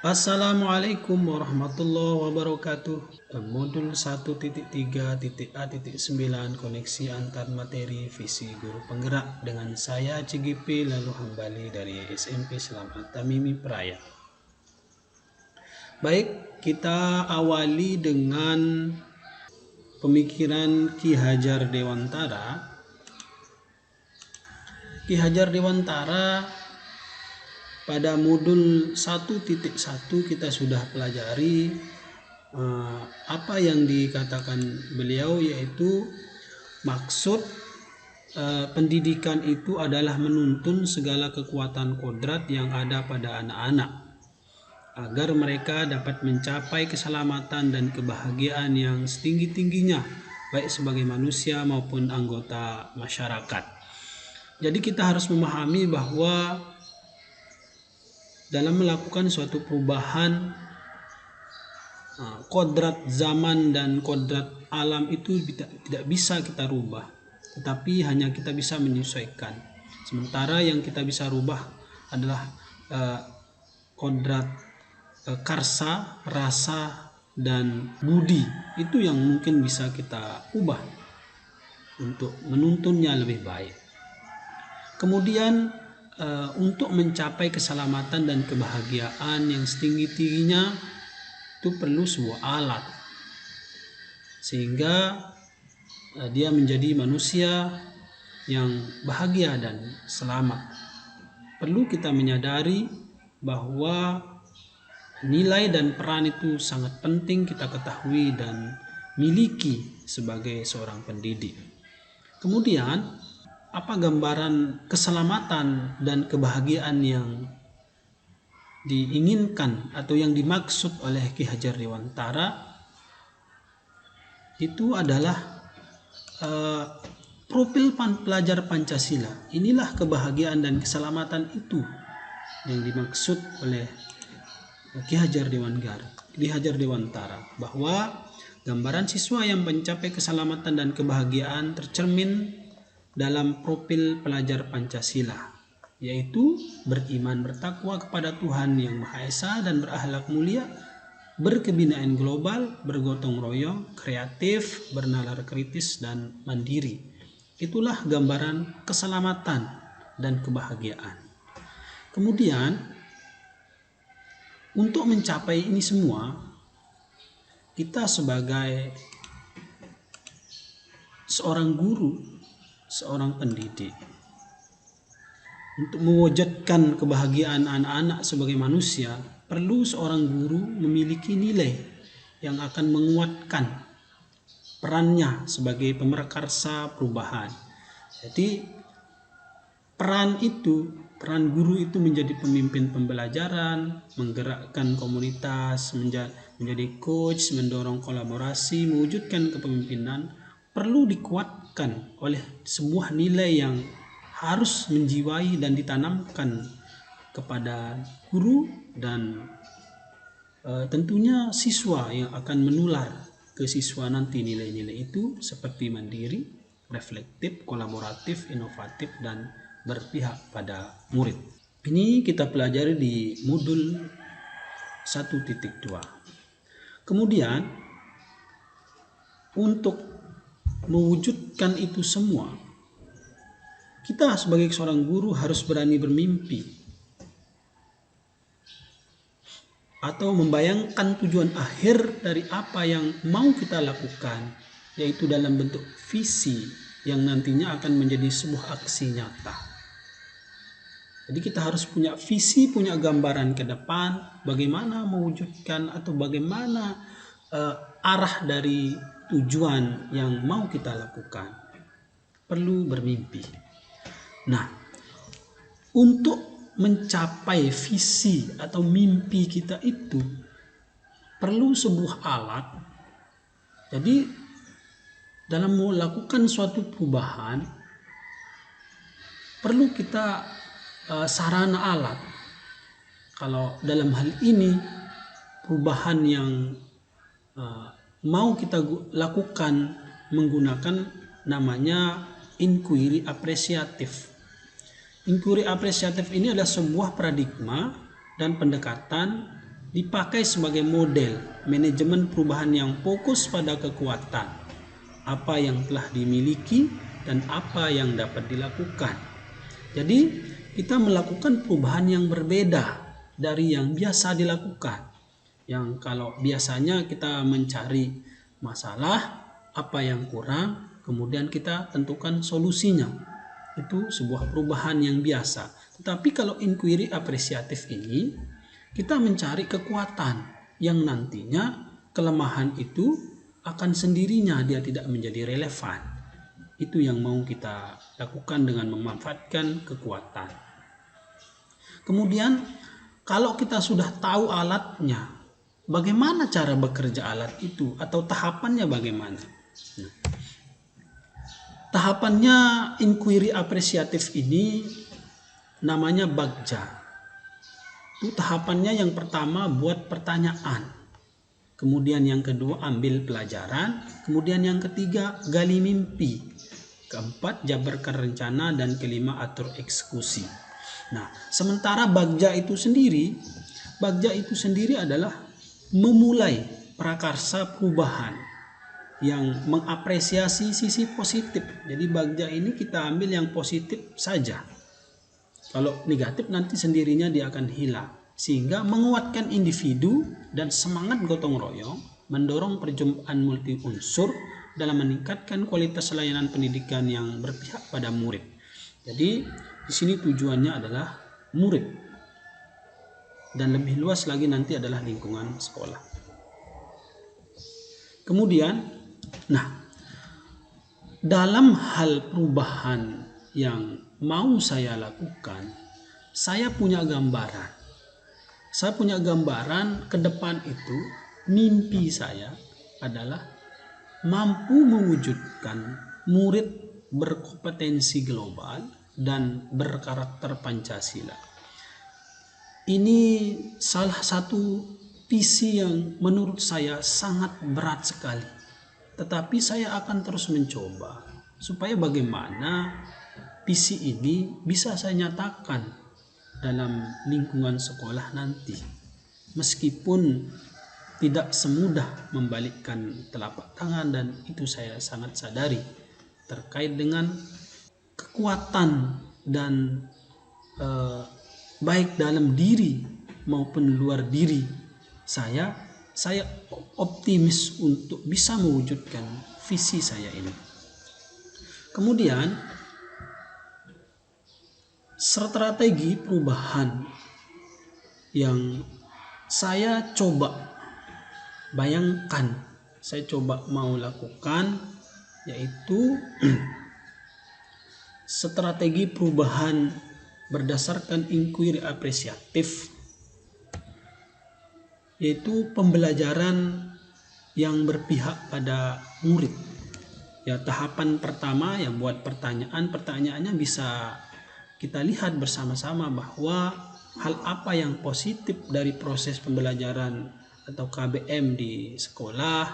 Assalamualaikum warahmatullahi wabarakatuh. Modul 1.3.A.9 koneksi antar materi visi guru penggerak dengan saya CGP lalu Hambali dari SMP Selamat Tamimi Praya. Baik, kita awali dengan pemikiran Ki Hajar Dewantara. Ki Hajar Dewantara pada modul 1.1 kita sudah pelajari apa yang dikatakan beliau, yaitu maksud pendidikan itu adalah menuntun segala kekuatan kodrat yang ada pada anak-anak agar mereka dapat mencapai keselamatan dan kebahagiaan yang setinggi-tingginya baik sebagai manusia maupun anggota masyarakat. Jadi kita harus memahami bahwa dalam melakukan suatu perubahan, kodrat zaman dan kodrat alam itu tidak bisa kita rubah, tetapi hanya kita bisa menyesuaikan. Sementara yang kita bisa rubah adalah kodrat karsa, rasa, dan budi. Itu yang mungkin bisa kita ubah untuk menuntunnya lebih baik. Kemudian untuk mencapai keselamatan dan kebahagiaan yang setinggi-tingginya itu perlu sebuah alat sehingga dia menjadi manusia yang bahagia dan selamat. Perlu kita menyadari bahwa nilai dan peran itu sangat penting kita ketahui dan miliki sebagai seorang pendidik. Kemudian apa gambaran keselamatan dan kebahagiaan yang diinginkan atau yang dimaksud oleh Ki Hajar Dewantara? Itu adalah profil pelajar Pancasila. Inilah kebahagiaan dan keselamatan itu yang dimaksud oleh Ki Hajar Dewantara, bahwa gambaran siswa yang mencapai keselamatan dan kebahagiaan tercermin dalam profil pelajar Pancasila, yaitu beriman bertakwa kepada Tuhan Yang Maha Esa dan berakhlak mulia, berkebinaan global, bergotong royong, kreatif, bernalar kritis, dan mandiri. Itulah gambaran keselamatan dan kebahagiaan. Kemudian untuk mencapai ini semua, kita sebagai seorang guru, seorang pendidik, untuk mewujudkan kebahagiaan anak-anak sebagai manusia, perlu seorang guru memiliki nilai yang akan menguatkan perannya sebagai pemerkarsa perubahan. Jadi peran guru itu menjadi pemimpin pembelajaran, menggerakkan komunitas, menjadi coach, mendorong kolaborasi, mewujudkan kepemimpinan, perlu dikuatkan oleh sebuah nilai yang harus menjiwai dan ditanamkan kepada guru dan tentunya siswa yang akan menular ke siswa nanti nilai-nilai itu, seperti mandiri, reflektif, kolaboratif, inovatif, dan berpihak pada murid. Ini kita pelajari di modul 1.2. Kemudian untuk mewujudkan itu semua, kita sebagai seorang guru harus berani bermimpi atau membayangkan tujuan akhir dari apa yang mau kita lakukan, yaitu dalam bentuk visi yang nantinya akan menjadi sebuah aksi nyata. Jadi kita harus punya visi, punya gambaran ke depan bagaimana mewujudkan atau bagaimana arah dari tujuan yang mau kita lakukan. Perlu bermimpi. Nah, untuk mencapai visi atau mimpi kita itu perlu sebuah alat. Jadi dalam melakukan suatu perubahan perlu kita sarana alat. Kalau dalam hal ini perubahan yang mau kita lakukan menggunakan namanya inquiry apresiatif. Inquiry apresiatif ini adalah sebuah paradigma dan pendekatan dipakai sebagai model manajemen perubahan yang fokus pada kekuatan, apa yang telah dimiliki dan apa yang dapat dilakukan. Jadi kita melakukan perubahan yang berbeda dari yang biasa dilakukan. Yang kalau biasanya kita mencari masalah, apa yang kurang, kemudian kita tentukan solusinya. Itu sebuah perubahan yang biasa. Tetapi kalau inquiry apresiatif ini, kita mencari kekuatan yang nantinya kelemahan itu akan sendirinya dia tidak menjadi relevan. Itu yang mau kita lakukan dengan memanfaatkan kekuatan. Kemudian kalau kita sudah tahu alatnya, bagaimana cara bekerja alat itu atau tahapannya bagaimana? Nah, tahapannya inquiry apresiatif ini namanya bagja. Itu tahapannya yang pertama buat pertanyaan, kemudian yang kedua ambil pelajaran, kemudian yang ketiga gali mimpi, keempat jabarkan rencana, dan kelima atur eksekusi. Nah, sementara bagja itu sendiri adalah memulai prakarsa perubahan yang mengapresiasi sisi positif. Jadi bagja ini kita ambil yang positif saja. Kalau negatif nanti sendirinya dia akan hilang. Sehingga menguatkan individu dan semangat gotong royong, mendorong perjumpaan multi unsur dalam meningkatkan kualitas layanan pendidikan yang berpihak pada murid. Jadi di sini tujuannya adalah murid. Dan lebih luas lagi nanti adalah lingkungan sekolah. Kemudian, dalam hal perubahan yang mau saya lakukan, saya punya gambaran. Saya punya gambaran ke depan itu, mimpi saya adalah mampu mewujudkan murid berkompetensi global dan berkarakter Pancasila. Ini salah satu visi yang menurut saya sangat berat sekali. Tetapi saya akan terus mencoba supaya bagaimana visi ini bisa saya nyatakan dalam lingkungan sekolah nanti. Meskipun tidak semudah membalikkan telapak tangan, dan itu saya sangat sadari terkait dengan kekuatan dan baik dalam diri maupun luar diri saya optimis untuk bisa mewujudkan visi saya ini. Kemudian strategi perubahan yang saya coba bayangkan, saya coba mau lakukan, yaitu strategi perubahan berdasarkan inquiry apresiatif, yaitu pembelajaran yang berpihak pada murid. Ya, tahapan pertama yang buat pertanyaannya bisa kita lihat bersama-sama bahwa hal apa yang positif dari proses pembelajaran atau KBM di sekolah,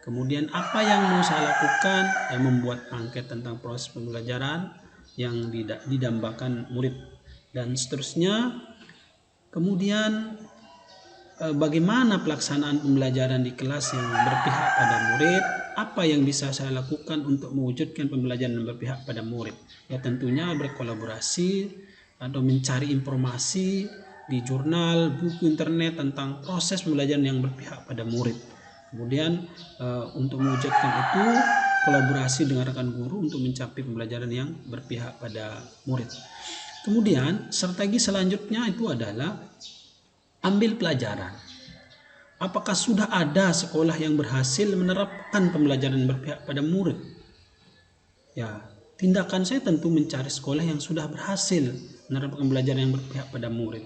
kemudian apa yang mau saya lakukan, membuat angket tentang proses pembelajaran yang didambakan murid dan seterusnya. Kemudian bagaimana pelaksanaan pembelajaran di kelas yang berpihak pada murid, apa yang bisa saya lakukan untuk mewujudkan pembelajaran yang berpihak pada murid. Ya, tentunya berkolaborasi atau mencari informasi di jurnal, buku internet tentang proses pembelajaran yang berpihak pada murid. Kemudian untuk mewujudkan itu, kolaborasi dengan rekan guru untuk mencapai pembelajaran yang berpihak pada murid. Kemudian strategi selanjutnya itu adalah ambil pelajaran. Apakah sudah ada sekolah yang berhasil menerapkan pembelajaran berpihak pada murid? Ya, tindakan saya tentu mencari sekolah yang sudah berhasil menerapkan pembelajaran yang berpihak pada murid.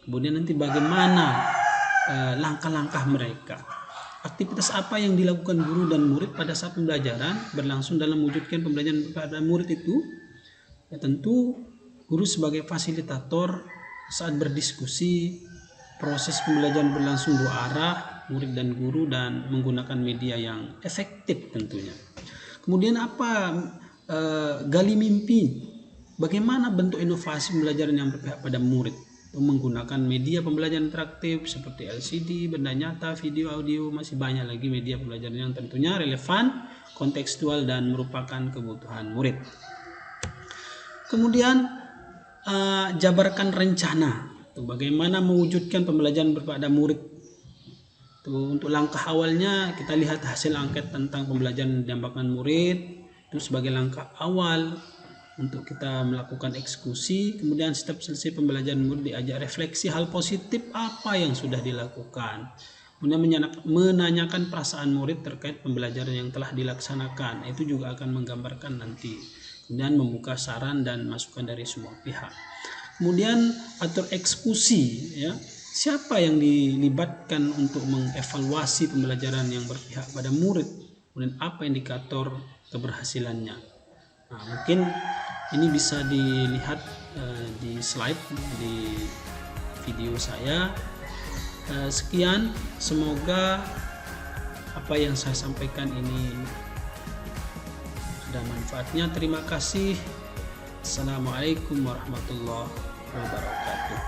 Kemudian nanti bagaimana langkah-langkah mereka. Aktivitas apa yang dilakukan guru dan murid pada saat pembelajaran berlangsung dalam mewujudkan pembelajaran pada murid itu? Ya, tentu guru sebagai fasilitator saat berdiskusi, proses pembelajaran berlangsung dua arah, murid dan guru, dan menggunakan media yang efektif tentunya. Kemudian gali mimpi. Bagaimana bentuk inovasi pembelajaran yang berpihak pada murid? menggunakan media pembelajaran interaktif seperti LCD, benda nyata, video, audio, masih banyak lagi media pembelajaran yang tentunya relevan, kontekstual, dan merupakan kebutuhan murid. Kemudian jabarkan rencana, bagaimana mewujudkan pembelajaran berpada murid. Untuk langkah awalnya kita lihat hasil angket tentang pembelajaran didambakan murid, itu sebagai langkah awal untuk kita melakukan eksekusi. Kemudian setiap selesai pembelajaran murid diajak refleksi hal positif apa yang sudah dilakukan. Kemudian menanyakan perasaan murid terkait pembelajaran yang telah dilaksanakan. Itu juga akan menggambarkan nanti. Kemudian membuka saran dan masukan dari semua pihak. Kemudian atur eksekusi, ya. Siapa yang dilibatkan untuk mengevaluasi pembelajaran yang berpihak pada murid? Kemudian apa indikator keberhasilannya? Nah, mungkin ini bisa dilihat di slide di video saya. Sekian, semoga apa yang saya sampaikan ini ada manfaatnya. Terima kasih. Assalamualaikum warahmatullahi wabarakatuh.